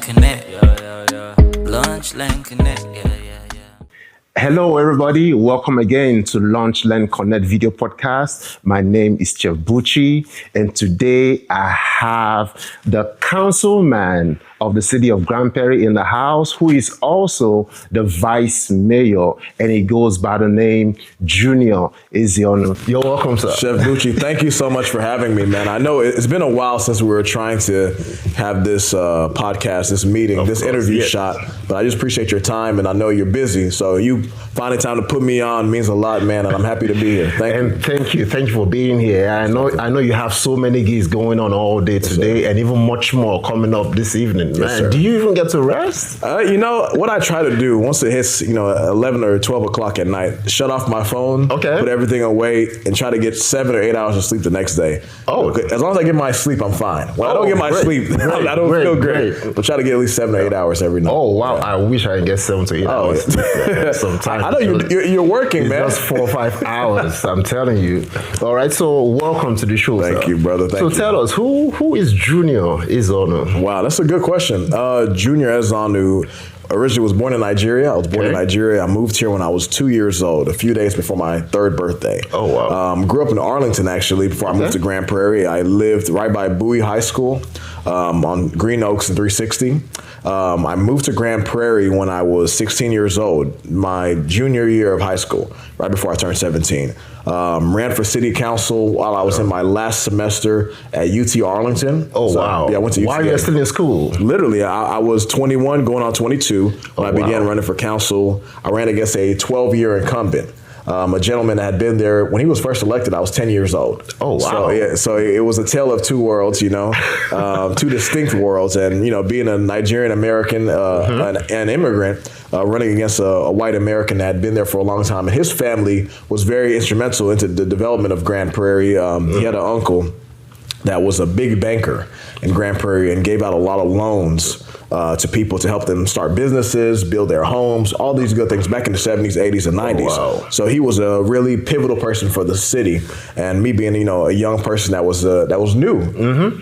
Connect. Lunch Line Connect. Hello, everybody. Welcome again to Launch Learn Connect video podcast. My name is Chef Bucci, and today I have the councilman of the city of Grand Prairie in the house, who is also the vice mayor, and he goes by the name Junior Ezeonu. You're welcome, sir. Chef Bucci, thank you so much for having me, man. I know it's been a while since we were trying to have this podcast, this meeting, this interview shot, but I just appreciate your time, and I know you're busy, so you finding time to put me on means a lot, man, and I'm happy to be here. Thank you for being here. I know you have so many gigs going on all day today, and even much more coming up this evening. Yes, man, do you even get to rest? You know, what I try to do, once it hits, 11 or 12 o'clock at night, shut off my phone, put everything away, and try to get 7 or 8 hours of sleep the next day. Oh. As long as I get my sleep, I'm fine. When I don't get my sleep, I don't feel great. But try to get at least 7 or 8 hours every night. Oh, wow. Yeah. I wish I could get 7 to 8 hours sometimes. I know you're working, man. Just 4 or 5 hours, I'm telling you. All right, so welcome to the show, Thank you, brother. Thank you. So tell us, who is Junior Ezeonu? Wow, that's a good question. Junior Ezeonu originally was born in Nigeria. I was born in Nigeria. I moved here when I was 2 years old, a few days before my 3rd birthday. Oh, wow. Grew up in Arlington, actually, before I moved to Grand Prairie. I lived right by Bucci High School on Green Oaks and 360. I moved to Grand Prairie when I was 16 years old, my junior year of high school, right before I turned 17. Ran for city council while I was in my last semester at UT Arlington. Oh, so, wow. Yeah, I went to UT. Why are you still in school? Literally, I was 21 going on 22 when I began running for council. I ran against a 12-year incumbent. A gentleman that had been there when he was first elected. I was 10 years old. Oh, wow. So it was a tale of two worlds, two distinct worlds. And, being a Nigerian American, an immigrant, running against a white American that had been there for a long time. And his family was very instrumental into the development of Grand Prairie. He had an uncle that was a big banker in Grand Prairie and gave out a lot of loans to people to help them start businesses, build their homes, all these good things back in the 70s, 80s, and 90s. Oh, wow. So he was a really pivotal person for the city. And me being, a young person that was new,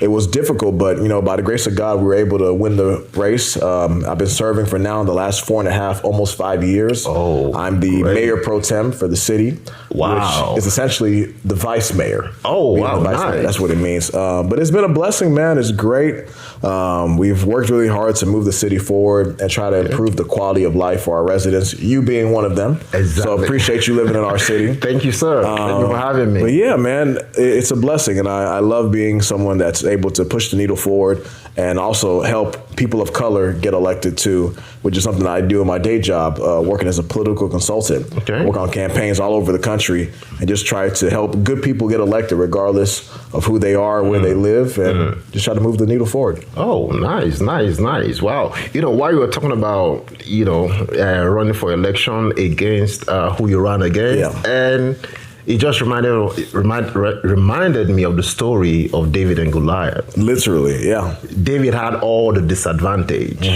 it was difficult, but, by the grace of God, we were able to win the race. I've been serving for now in the last 4.5, almost 5 years. Oh, I'm the mayor pro tem for the city. Wow. Which is essentially the vice mayor. Oh, wow, nice. That's what it means. But it's been a blessing, man. It's great. We've worked really hard to move the city forward and try to improve the quality of life for our residents, you being one of them. Exactly. So appreciate you living in our city. Thank you, sir. Thank you for having me. But yeah, man, it's a blessing. And I love being someone that's able to push the needle forward and also help people of color get elected too, which is something I do in my day job, working as a political consultant. I work on campaigns all over the country and just try to help good people get elected regardless of who they are, where they live, and just try to move the needle forward. Oh, nice. Wow. While you were talking about, running for election against who you ran against, and it just reminded me of the story of David and Goliath. Literally, yeah. David had all the disadvantage,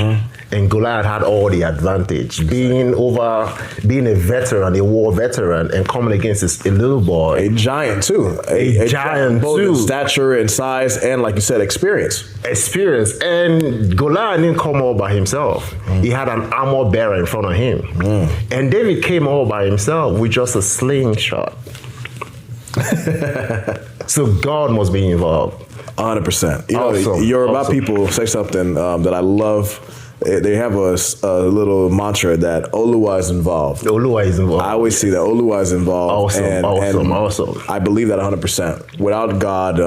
and Goliath had all the advantage. Being a veteran, a war veteran, and coming against a little boy. A giant, too. A giant, both in stature and size, and like you said, experience. And Goliath didn't come all by himself. He had an armor bearer in front of him. And David came all by himself with just a slingshot. So God must be involved. 100%. Yoruba people say something that I love. They have a little mantra that Oluwa is involved. Oluwa is involved. I always see that Oluwa is involved. Awesome. I believe that 100%. Without God,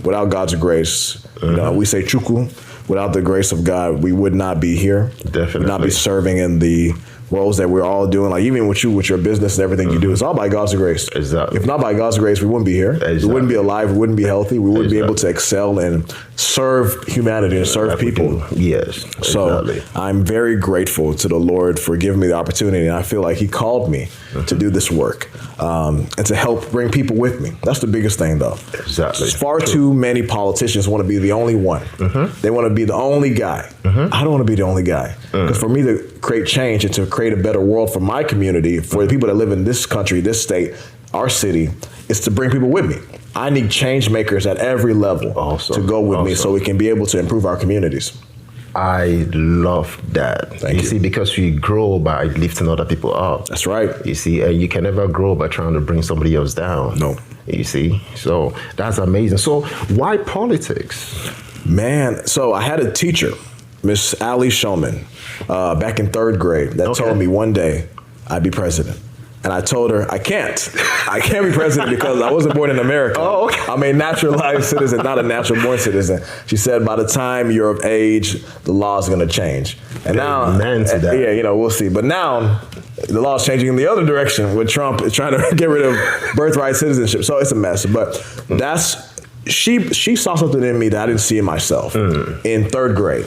without God's grace, we say Chukwu. Without the grace of God, we would not be here. Definitely. We'd not be serving in the roles that we're all doing, like even with your business and everything you do, it's all by God's grace. Exactly. If not by God's grace, we wouldn't be here. Exactly. We wouldn't be alive. We wouldn't be healthy. We wouldn't be able to excel and serve humanity and serve people. Yes. So I'm very grateful to the Lord for giving me the opportunity. And I feel like he called me to do this work and to help bring people with me. That's the biggest thing, though. Exactly. Far too many politicians want to be the only one. They want to be the only guy. I don't want to be the only guy. Because for me to create change and to create a better world for my community, for the people that live in this country, this state, our city, is to bring people with me. I need change makers at every level to go with me so we can be able to improve our communities. I love that. Thank you. See, because we grow by lifting other people up. That's right. You see, and you can never grow by trying to bring somebody else down. No. You see, so that's amazing. So why politics? Man, so I had a teacher, Miss Allie Showman, back in 3rd grade that told me one day I'd be president. And I told her, I can't be president because I wasn't born in America. Oh, okay. I'm a naturalized citizen, not a natural born citizen. She said, by the time you're of age, the law is going to change. And now, to that. yeah, we'll see. But now the law is changing in the other direction with Trump is trying to get rid of birthright citizenship. So it's a mess. But she saw something in me that I didn't see in myself in 3rd grade.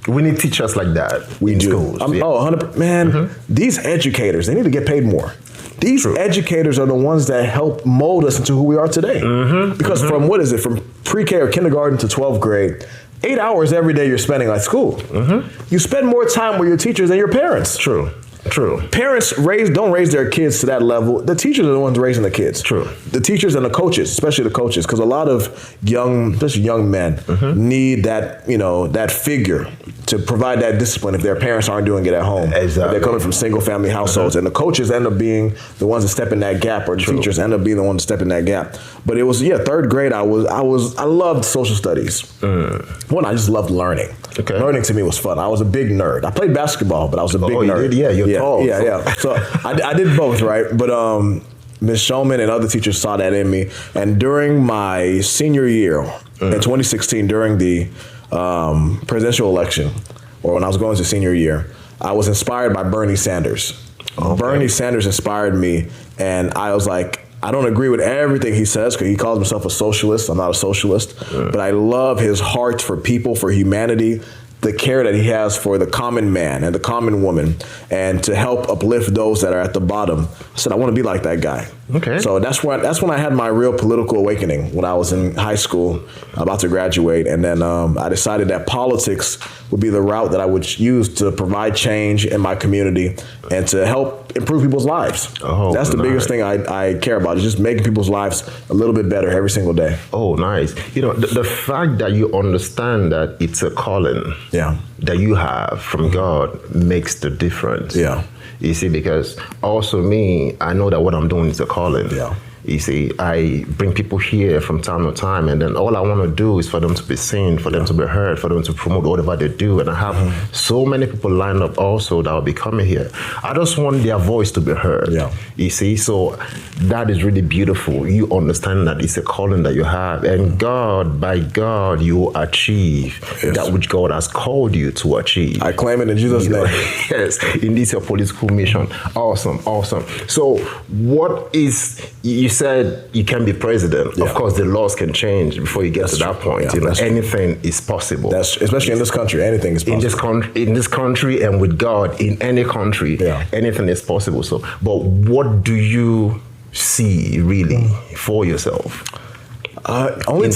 We need teachers like that in schools. 100%. Man, these educators, they need to get paid more. These educators are the ones that help mold us into who we are today. Because from from pre-K or kindergarten to 12th grade, 8 hours every day you're spending at school. You spend more time with your teachers than your parents. True. Parents don't raise their kids to that level. The teachers are the ones raising the kids. True. The teachers and the coaches, especially the coaches, because a lot of especially young men, need that, that figure to provide that discipline if their parents aren't doing it at home. Exactly. They're coming from single family households, and the coaches end up being the ones that step in that gap, or the teachers end up being the ones that step in that gap. But it was 3rd grade. I loved social studies. One, I just loved learning. Okay. Learning to me was fun. I was a big nerd. I played basketball, but I was a big nerd. You did? Yeah, you're tall. Yeah. So I did both, right? But Ms. Showman and other teachers saw that in me. And during my senior year in 2016, during the presidential election, or when I was going to senior year, I was inspired by Bernie Sanders. Okay. Bernie Sanders inspired me, and I was like, I don't agree with everything he says because he calls himself a socialist. I'm not a socialist, but I love his heart for people, for humanity, the care that he has for the common man and the common woman, and to help uplift those that are at the bottom. I said, I want to be like that guy. Okay. So that's when I had my real political awakening, when I was in high school, about to graduate. And then I decided that politics would be the route that I would use to provide change in my community and to help improve people's lives. That's the biggest thing I care about, is just making people's lives a little bit better every single day. Oh, nice. The fact that you understand that it's a calling that you have from God makes the difference. Yeah. You see, because also me, I know that what I'm doing is a calling. Yeah. You see, I bring people here from time to time, and then all I want to do is for them to be seen, for them to be heard, for them to promote whatever they do. And I have so many people lined up also that will be coming here. I just want their voice to be heard. Yeah. You see, so that is really beautiful. You understand that it's a calling that you have, and by God, you achieve that which God has called you to achieve. I claim it in Jesus' name. Yes, in this your political mission. Awesome. So what is, you said you can be president. Of course, the laws can change before you get to that point. Anything is possible. Especially in this country, anything is possible. In this country, and with God, in any country, anything is possible. So, but what do you see really for yourself? Only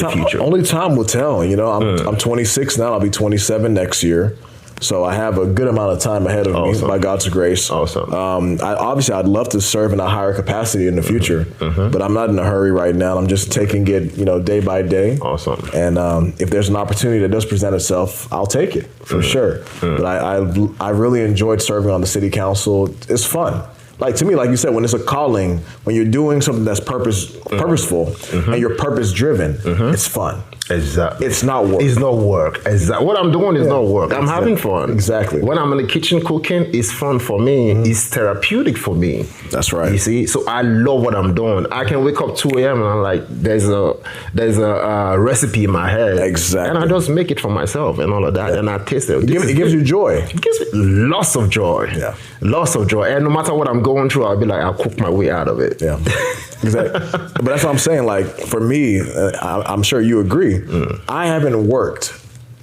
time will tell. I'm 26 now. I'll be 27 next year. So I have a good amount of time ahead of me, by God's grace. Awesome. I'd love to serve in a higher capacity in the future, but I'm not in a hurry right now. I'm just taking it, day by day. Awesome. And if there's an opportunity that does present itself, I'll take it for sure. But I really enjoyed serving on the city council. It's fun. Like, to me, like you said, when it's a calling, when you're doing something that's purposeful and you're purpose driven, it's fun. Exactly. It's not work. It's not work. Exactly. What I'm doing is not work. I'm having fun. Exactly. When I'm in the kitchen cooking, it's fun for me. It's therapeutic for me. That's right. You see? So I love what I'm doing. I can wake up 2 a.m. and I'm like, there's a recipe in my head. Exactly. And I just make it for myself and all of that. And I taste it. It gives you joy. It gives me lots of joy. Yeah. Lots of joy. And no matter what I'm going through, I'll be like, I'll cook my way out of it. Yeah. Exactly. But that's what I'm saying. Like, for me, I'm sure you agree, I haven't worked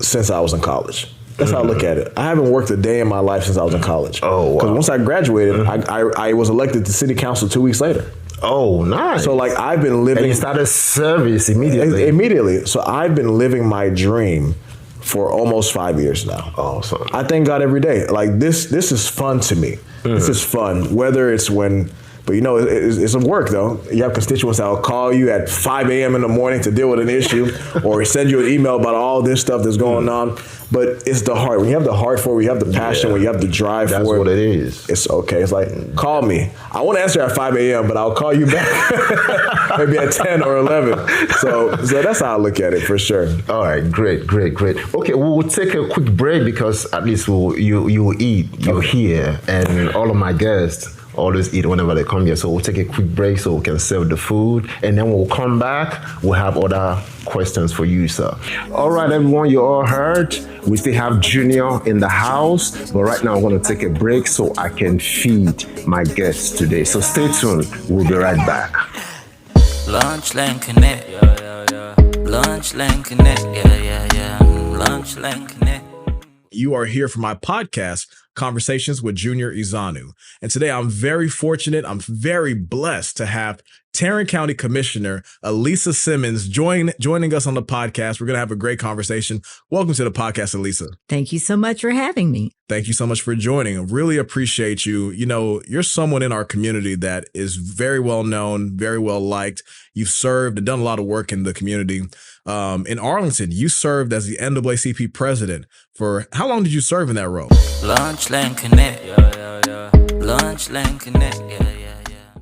since I was in college. That's how I look at it. I haven't worked a day in my life since I was in college. Oh, wow. Because once I graduated, I was elected to city council 2 weeks later. Oh, nice. So, like, I've been living... And you started service immediately. Immediately. So I've been living my dream for almost 5 years now. Awesome. I thank God every day. Like, this is fun to me. This is fun. Whether it's when But it's a work though. You have constituents that will call you at 5 a.m. in the morning to deal with an issue or send you an email about all this stuff that's going on. But it's the heart. When you have the heart for it, when you have the passion, when you have the drive for it. That's what it is. It's okay. It's like, call me. I won't answer at 5 a.m., but I'll call you back maybe at 10 or 11. So that's how I look at it for sure. All right, great. Okay, we'll take a quick break because at least you eat. You're here, and all of my guests always eat whenever they come here. So we'll take a quick break so we can serve the food. And then we'll come back. We'll have other questions for you, sir. All right, everyone, you all heard. We still have Junior in the house. But right now, I'm going to take a break so I can feed my guests today. So stay tuned. We'll be right back. Lunch Lane Connect, Lunch Lane Connect, Lunch Lane Connect. You are here for my podcast, Conversations with Junior Ezeonu. And today I'm very fortunate, I'm very blessed to have Tarrant County Commissioner Elisa Simmons joining us on the podcast. We're going to have a great conversation. Welcome to the podcast, Elisa. Thank you so much for having me. Thank you so much for joining. I really appreciate you. You're someone in our community that is very well known, very well liked. You've served and done a lot of work in the community. In Arlington, you served as the NAACP president for, how long did you serve in that role? Lunch Lane Connect, Lunch Lane Connect,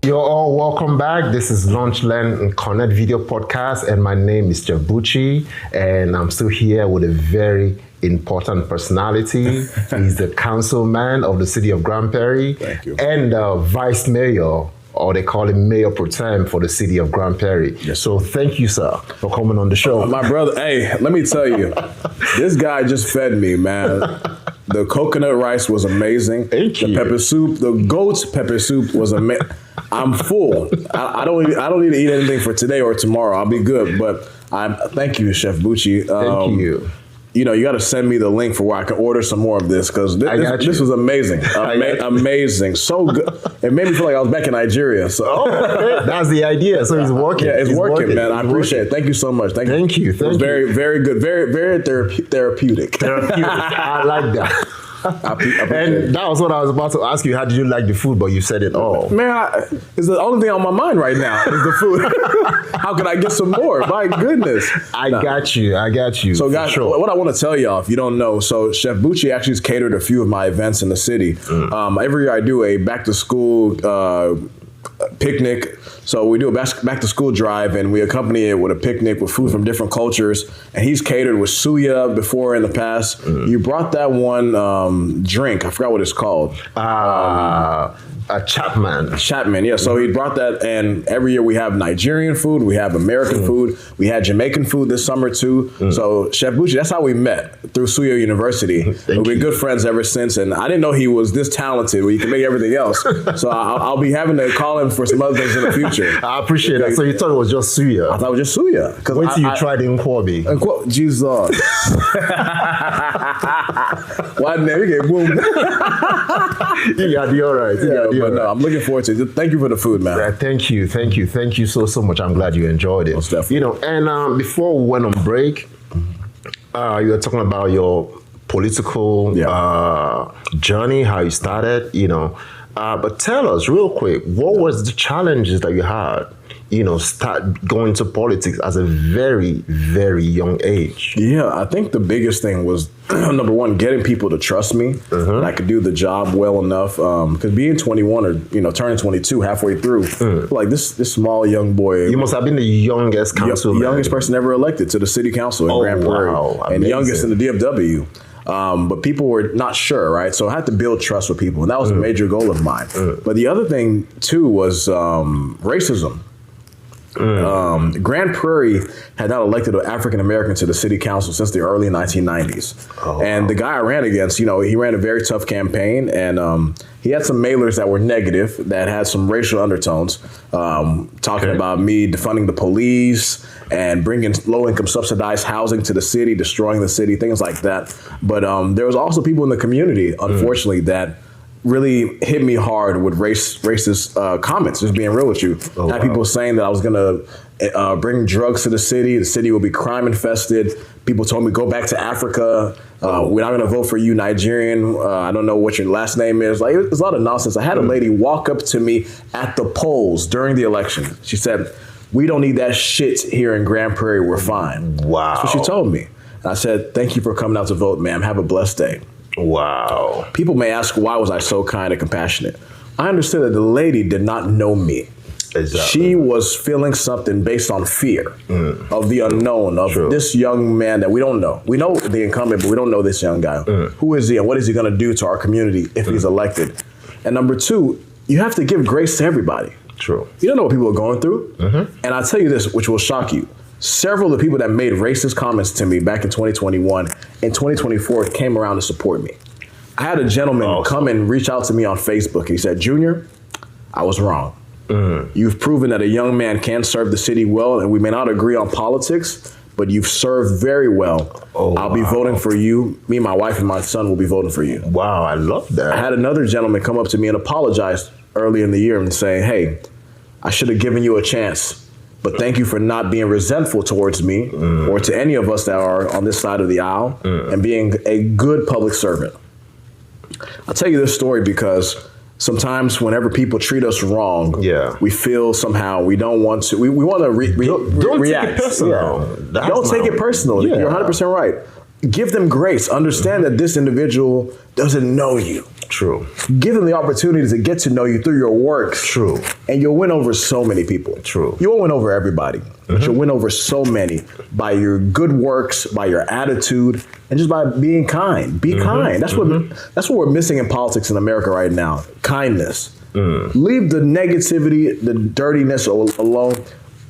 You're all welcome back. This is Lunch Lane Connect video podcast, and my name is Bucci, and I'm still here with a very important personality. He's the councilman of the city of Grand Prairie. Thank you. And the vice mayor, or they call him Mayor Pro Tem for the city of Grand Prairie. Yes. So thank you, sir, for coming on the show. My brother, hey, let me tell you, this guy just fed me, man. The coconut rice was amazing. Thank you. The pepper soup, the goat's pepper soup was amazing. I'm full. I don't need to eat anything for today or tomorrow. I'll be good. But thank you, Chef Bucci. Thank you. You got to send me the link for where I can order some more of this because this was amazing. Amazing. So good. It made me feel like I was back in Nigeria. So that's the idea. So it's working. Yeah, it's working, man. I appreciate it. Thank you so much. Thank you. It was very, very good. Very, very therapeutic. I like that. And that was what I was about to ask you. How did you like the food? But you said it all. Man, it's the only thing on my mind right now is the food. How can I get some more? My goodness. I got you. So guys, what I want to tell y'all, if you don't know, so Chef Bucci actually has catered a few of my events in the city. Every year I do a back to school picnic. So we do a back to school drive and we accompany it with a picnic with food from different cultures. And he's catered with suya before in the past. You brought that one drink. I forgot what it's called. Chapman, yeah. So he brought that, and every year we have Nigerian food, we have American food, we had Jamaican food this summer too. So Chef Bucci, that's how we met, through Suyo University. We've been good friends ever since, and I didn't know he was this talented where he can make everything else. So I'll be having to call him for some other things in the future. I appreciate that. So you thought it was just suya? I thought it was just suya. Wait till you tried Nkwobi. Jesus. Why didn't get boom? You got all right. But no, I'm looking forward to it. Thank you for the food, man. Thank you so much. I'm glad you enjoyed it. Most definitely. And before we went on break, you were talking about your political journey, how you started, but tell us real quick, what was the challenges that you had, start going to politics as a very, very young age? Yeah, I think the biggest thing was, number one, getting people to trust me that I could do the job well enough. Because being 21 or, turning 22 halfway through, like this small young boy. You must have been the youngest councilman. Youngest person ever elected to the city council in Grand Prairie. Wow, and youngest in the DFW. But people were not sure, right? So I had to build trust with people, and that was a major goal of mine. But the other thing, too, was racism. Grand Prairie had not elected an African American to the city council since the early 1990s. And the guy I ran against, he ran a very tough campaign, and he had some mailers that were negative, that had some racial undertones, talking about me defunding the police and bringing low-income subsidized housing to the city, destroying the city, things like that. But there was also people in the community, unfortunately, that really hit me hard with racist comments, just being real with you. I had people saying that I was going to bring drugs to the city will be crime infested. People told me go back to Africa. We're not going to vote for you, Nigerian. I don't know what your last name is. Like, it was a lot of nonsense. I had a lady walk up to me at the polls during the election. She said, "We don't need that shit here in Grand Prairie. We're fine." Wow. That's what she told me. And I said, "Thank you for coming out to vote, ma'am. Have a blessed day." Wow. People may ask, why was I so kind and compassionate? I understood that the lady did not know me. Exactly. She was feeling something based on fear of the unknown, of this young man that we don't know. We know the incumbent, but we don't know this young guy. Who is he and what is he going to do to our community if he's elected? And number two, you have to give grace to everybody. True. You don't know what people are going through. And I'll tell you this, which will shock you. Several of the people that made racist comments to me back in 2021 and 2024 came around to support me. I had a gentleman come and reach out to me on Facebook. He said, "Junior, I was wrong. You've proven that a young man can serve the city well, and we may not agree on politics, but you've served very well. I'll be voting for you. Me, my wife, and my son will be voting for you." Wow, I love that. I had another gentleman come up to me and apologize early in the year and say, "Hey, I should have given you a chance, but thank you for not being resentful towards me or to any of us that are on this side of the aisle and being a good public servant." I'll tell you this story because sometimes whenever people treat us wrong, we feel somehow we don't want to, we want to don't react. Take it personal. Don't take it personal. You're 100% right. Give them grace. Understand that this individual doesn't know you. True. Give them the opportunity to get to know you through your works. True. And you'll win over so many people. True. You won't win over everybody, but you'll win over so many by your good works, by your attitude, and just by being kind. Be kind. That's what we're missing in politics in America right now. Kindness. Leave the negativity, the dirtiness alone.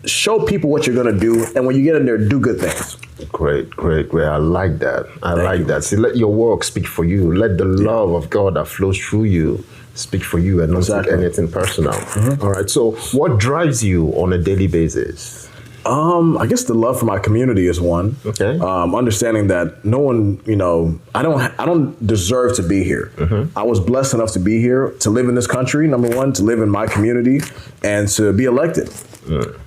Show people what you're going to do, and when you get in there, do good things. Great. I like that. I like that. See, let your work speak for you. Let the love of God that flows through you speak for you and not take anything personal. All right. So what drives you on a daily basis? I guess the love for my community is one. Okay. Understanding that no one, I don't deserve to be here. I was blessed enough to be here, to live in this country, number one, to live in my community, and to be elected.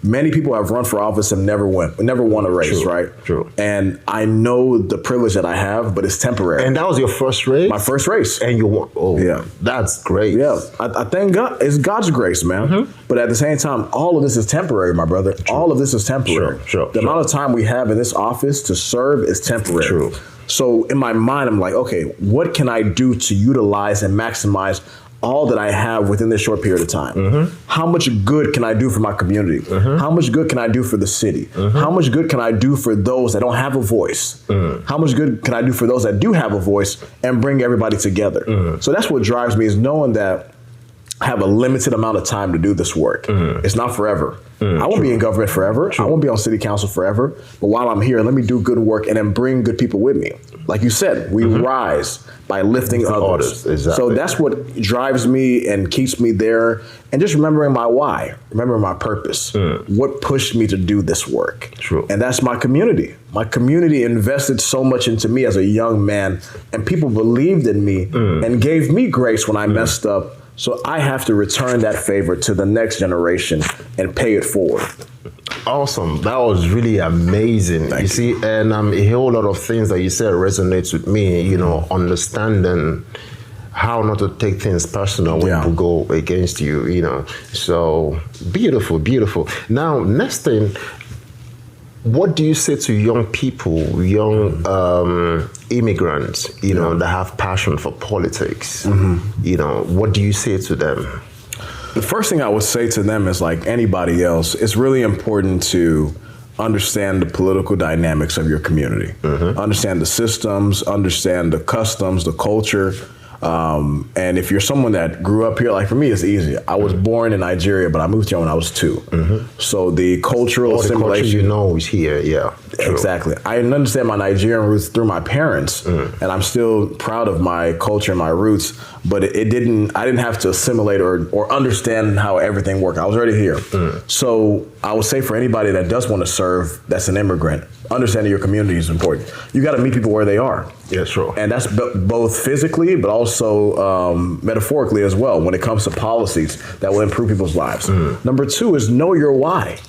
Many people have run for office and never won a race, right? True. And I know the privilege that I have, but it's temporary. And that was your first race? My first race. And you won. Oh, yeah. That's great. Yeah. I thank God. It's God's grace, man. But at the same time, all of this is temporary, my brother. All of this is temporary. The amount of time we have in this office to serve is temporary. True. So in my mind, I'm like, okay, what can I do to utilize and maximize all that I have within this short period of time? How much good can I do for my community? How much good can I do for the city? How much good can I do for those that don't have a voice? How much good can I do for those that do have a voice and bring everybody together? So that's what drives me, is knowing that I have a limited amount of time to do this work. It's not forever. I won't be in government forever. I won't be on city council forever. But while I'm here, let me do good work and then bring good people with me. Like you said, we rise by lifting others. Exactly. So that's what drives me and keeps me there. And just remembering my why, remembering my purpose, what pushed me to do this work. True. And that's my community. My community invested so much into me as a young man, and people believed in me and gave me grace when I messed up. So I have to return that favor to the next generation and pay it forward. Awesome. That was really amazing. You see, and a whole lot of things that you said resonates with me, understanding how not to take things personal when people go against you, So beautiful. Now, next thing, what do you say to young people, young immigrants, that have passion for politics? What do you say to them? The first thing I would say to them is, like anybody else, it's really important to understand the political dynamics of your community. Understand the systems, understand the customs, the culture. And if you're someone that grew up here, like for me, it's easy. I was born in Nigeria, but I moved here when I was 2. So the cultural assimilation, is here. Yeah, true. Exactly. I understand my Nigerian roots through my parents, and I'm still proud of my culture and my roots. But I didn't have to assimilate or understand how everything worked. I was already here. So I would say for anybody that does want to serve, that's an immigrant, understanding your community is important. You got to meet people where they are. Yeah, sure. And that's both physically, but also metaphorically as well, when it comes to policies that will improve people's lives. Number 2 is know your why.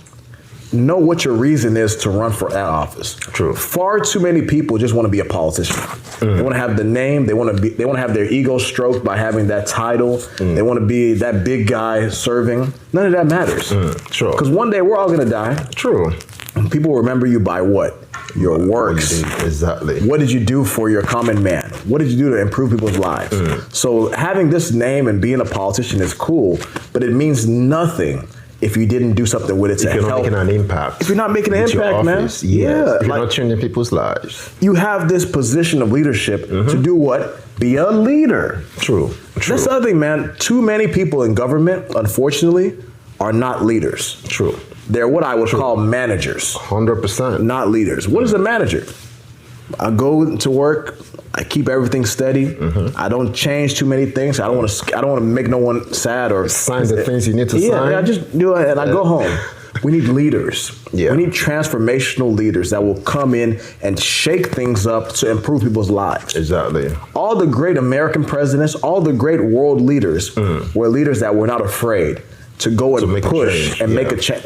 know what your reason is to run for that office. True. Far too many people just want to be a politician. They want to have the name. They want to have their ego stroked by having that title. They want to be that big guy serving. None of that matters. True. Because one day we're all going to die. True. And people remember you by what? Your works. Exactly. What did you do for your common man? What did you do to improve people's lives? So having this name and being a politician is cool, but it means nothing if you didn't do something with it to help. If you're not making an impact. If you're not making an impact, man. Yes. If you're not changing people's lives. You have this position of leadership to do what? Be a leader. True. That's the other thing, man. Too many people in government, unfortunately, are not leaders. True. They're what I would call managers. 100%. Not leaders. What is a manager? I go to work. I keep everything steady. I don't change too many things. I don't want to make no one sad or sign the things you need to sign. Yeah, I just do it and I go home. We need leaders. Yeah. We need transformational leaders that will come in and shake things up to improve people's lives. Exactly. All the great American presidents, all the great world leaders were leaders that were not afraid to go and push and make a change.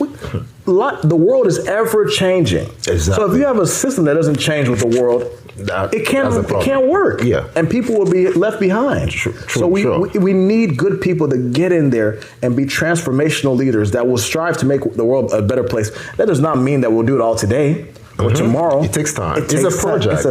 The world is ever changing. Exactly. So if you have a system that doesn't change with the world, it can't work. Yeah. And people will be left behind. So we need good people to get in there and be transformational leaders that will strive to make the world a better place. That does not mean that we'll do it all today or tomorrow. It takes time. It's a project.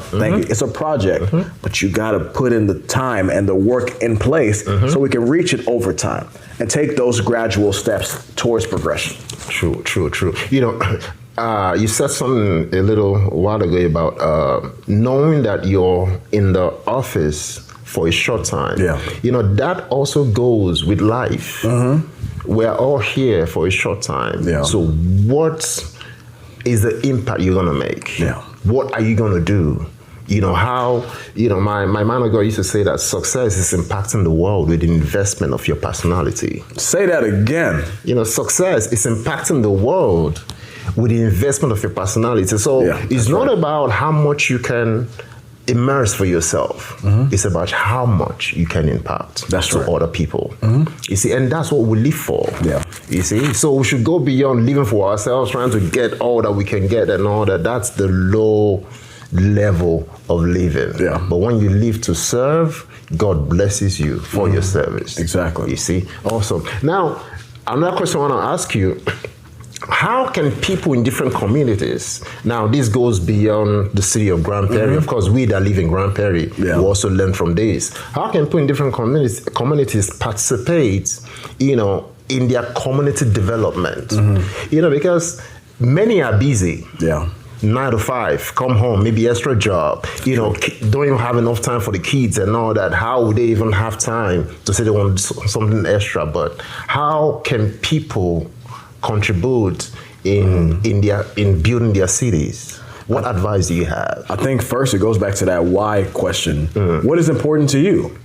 Thank you. It's a project, but you got to put in the time and the work in place so we can reach it over time and take those gradual steps towards progression. True. You know, you said something a little while ago about knowing that you're in the office for a short time. Yeah. You know, that also goes with life. We're all here for a short time. Yeah. So what is the impact you're going to make? Yeah. What are you going to do? You know, my man ago used to say that success is impacting the world with the investment of your personality. Say that again. You know, success is impacting the world with the investment of your personality. So it's not about how much you can immerse for yourself. It's about how much you can impact to other people. You see, and that's what we live for. Yeah. You see, so we should go beyond living for ourselves, trying to get all that we can get and all that. That's the low level of living. Yeah. But when you live to serve, God blesses you for your service. Exactly. You see, awesome. Now, another question I want to ask you. How can people in different communities, now this goes beyond the city of Grand Prairie, of course we that live in Grand Prairie, we also learn from this. How can people in different communities participate, you know, in their community development? You know, because many are busy. 9 to 5, come home, maybe extra job, you know, don't even have enough time for the kids and all that. How would they even have time to say they want something extra? But how can people contribute in building their cities? What advice do you have? I think first it goes back to that why question. What is important to you?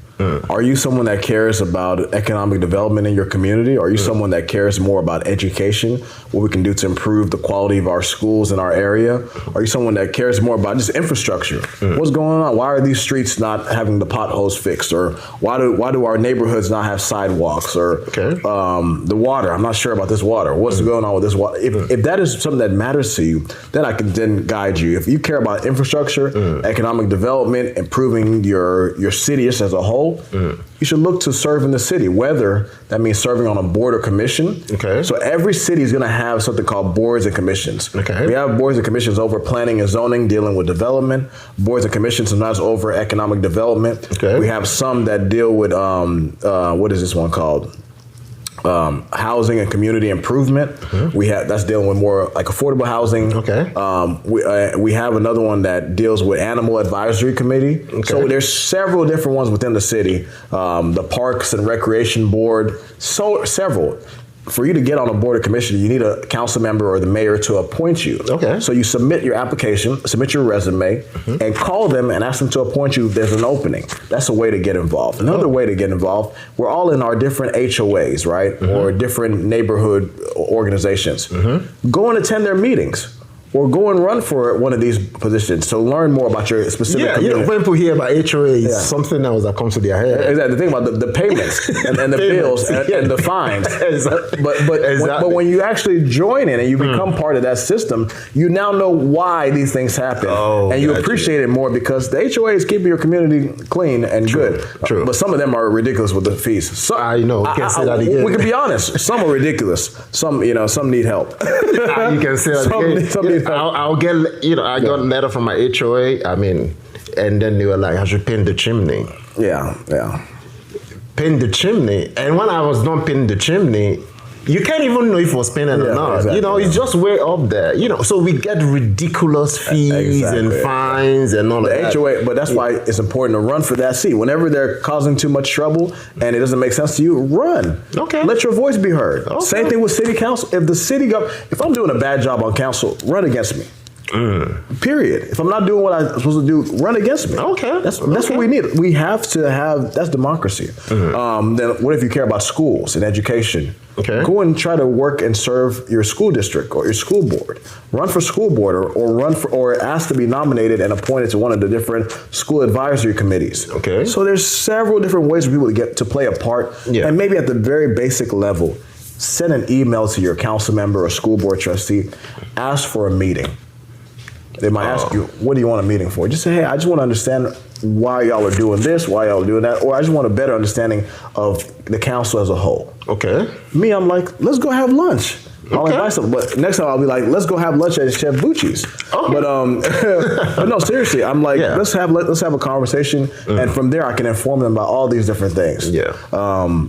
Are you someone that cares about economic development in your community? Are you someone that cares more about education, what we can do to improve the quality of our schools in our area? Are you someone that cares more about just infrastructure? What's going on? Why are these streets not having the potholes fixed? Or why do our neighborhoods not have sidewalks? Or the water, I'm not sure about this water. What's going on with this water? If that is something that matters to you, then I can then guide you. If you care about infrastructure, economic development, improving your city just as a whole, you should look to serve in the city, whether that means serving on a board or commission. So every city is going to have something called boards and commissions. We have boards and commissions over planning and zoning, dealing with development. Boards and commissions sometimes over economic development. We have some that deal with, what is this one called? Housing and community improvement. That's dealing with more like affordable housing. We have another one that deals with animal advisory committee. So there's several different ones within the city. The Parks and Recreation Board, several. For you to get on a board or commission, you need a council member or the mayor to appoint you. So you submit your application, submit your resume, and call them and ask them to appoint you if there's an opening. That's a way to get involved. Another way to get involved, we're all in our different HOAs, right? Or different neighborhood organizations. Go and attend their meetings. or go and run for one of these positions to learn more about your specific community. When people hear about HOAs, something else that comes to their head. Exactly. The thing about the payments and the bills and the fines. But when you actually join in and you become part of that system, you now know why these things happen. And you appreciate it more because the HOAs keep your community clean and good. True. But some of them are ridiculous with the fees. So, I know. You can't say that again. We can be honest. Some are ridiculous. Some need help. You can say that again. Some need help. I'll get, I got a letter from my HOA. And then they were like, I should paint the chimney. Yeah. Paint the chimney. And when I was done painting the chimney, you can't even know if it was painted or not. Exactly. It's just way up there. So we get ridiculous fees and fines and all that. HOA, but that's why it's important to run for that seat. Whenever they're causing too much trouble and it doesn't make sense to you, run. Okay. Let your voice be heard. Okay. Same thing with city council. If I'm doing a bad job on council, run against me. Period. If I'm not doing what I'm supposed to do, run against me. Okay. That's what we need. We have to have, that's democracy. Then what if you care about schools and education? Okay. Go and try to work and serve your school district or your school board. Run for school board or ask to be nominated and appointed to one of the different school advisory committees. Okay. So there's several different ways for people to get to play a part. Yeah. And maybe at the very basic level, send an email to your council member or school board trustee. Ask for a meeting. They might ask you, what do you want a meeting for? Just say, hey, I just want to understand why y'all are doing this, why y'all are doing that, or I just want a better understanding of the council as a whole. Okay. Me, I'm like, let's go have lunch. I'll invite them. But next time I'll be like, let's go have lunch at Chef Bucci's. Okay. But no, seriously, I'm like, let's have a conversation, and from there I can inform them about all these different things. Yeah.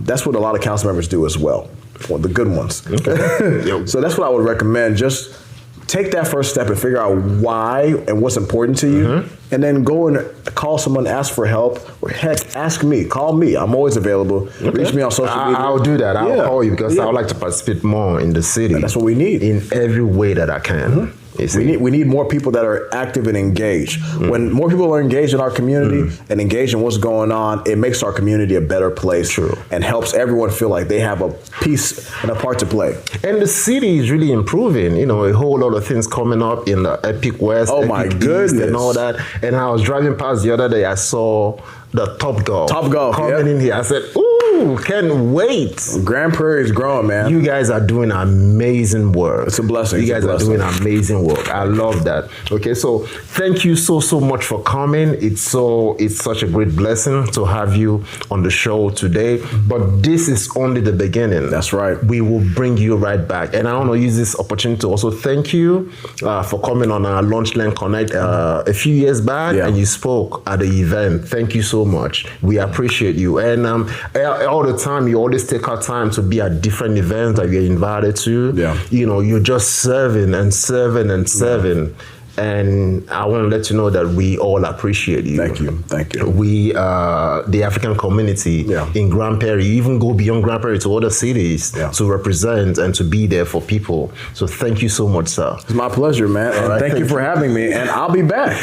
That's what a lot of council members do as well, the good ones. Okay. So that's what I would recommend. Just take that first step and figure out why and what's important to you, and then go and call someone, ask for help, or heck, ask me, call me. I'm always available. Reach me on social media. I'll do that. I'll call you because I would like to participate more in the city. That's what we need. In every way that I can. We need more people that are active and engaged. When more people are engaged in our community and engaged in what's going on, it makes our community a better place and helps everyone feel like they have a piece and a part to play. And the city is really improving. A whole lot of things coming up in the Epic West, Epic my goodness, East and all that. And I was driving past the other day, I saw the Top Golf coming in here. I said, ooh, can't wait. Grand Prairie is growing, man. You guys are doing amazing work. It's a blessing. You guys are doing amazing work. I love that. Okay, so thank you so much for coming. It's such a great blessing to have you on the show today. But this is only the beginning. That's right. We will bring you right back. And I want to use this opportunity to also thank you for coming on our Launch Learn Connect a few years back, and you spoke at the event. Thank you so much. We appreciate you. And all the time, you always take our time to be at different events that you're invited to. Yeah. You're just serving and serving and serving. And I want to let you know that we all appreciate you. Thank you. We, the African community in Grand Prairie, even go beyond Grand Prairie to other cities to represent and to be there for people. So thank you so much, sir. It's my pleasure, man. And thank you for having me. And I'll be back.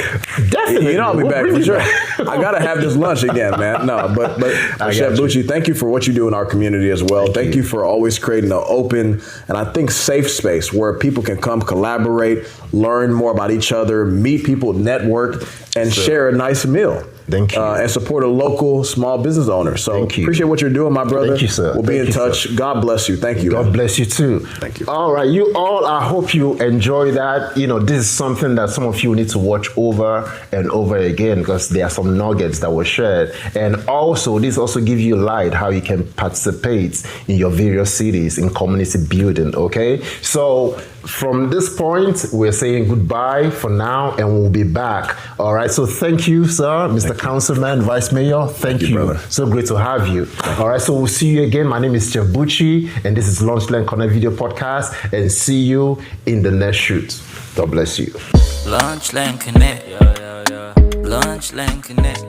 Definitely. I'll be back for sure. I got to have this lunch again, man. No, but Chef Bucci, thank you for what you do in our community as well. Thank you for always creating an open and I think safe space where people can come collaborate, learn more about each other, meet people, network, and share a nice meal. Thank you. And support a local small business owner. So appreciate what you're doing, my brother. Thank you, sir. We'll be in touch. Sir. God bless you. Thank you. God bless you too. Thank you. All right, you all, I hope you enjoy that. This is something that some of you need to watch over and over again because there are some nuggets that were shared. And also, this also gives you light how you can participate in your various cities in community building, okay? So from this point, we're saying goodbye for now and we'll be back. All right, so thank you, sir, Mr. Councilman, Vice Mayor. Thank you. Brother. So great to have you. All right, so we'll see you again. My name is Chef Bucci, and this is Launch Learn Connect Video Podcast, and see you in the next shoot. God bless you. Launch Learn Connect, Launch Learn Connect,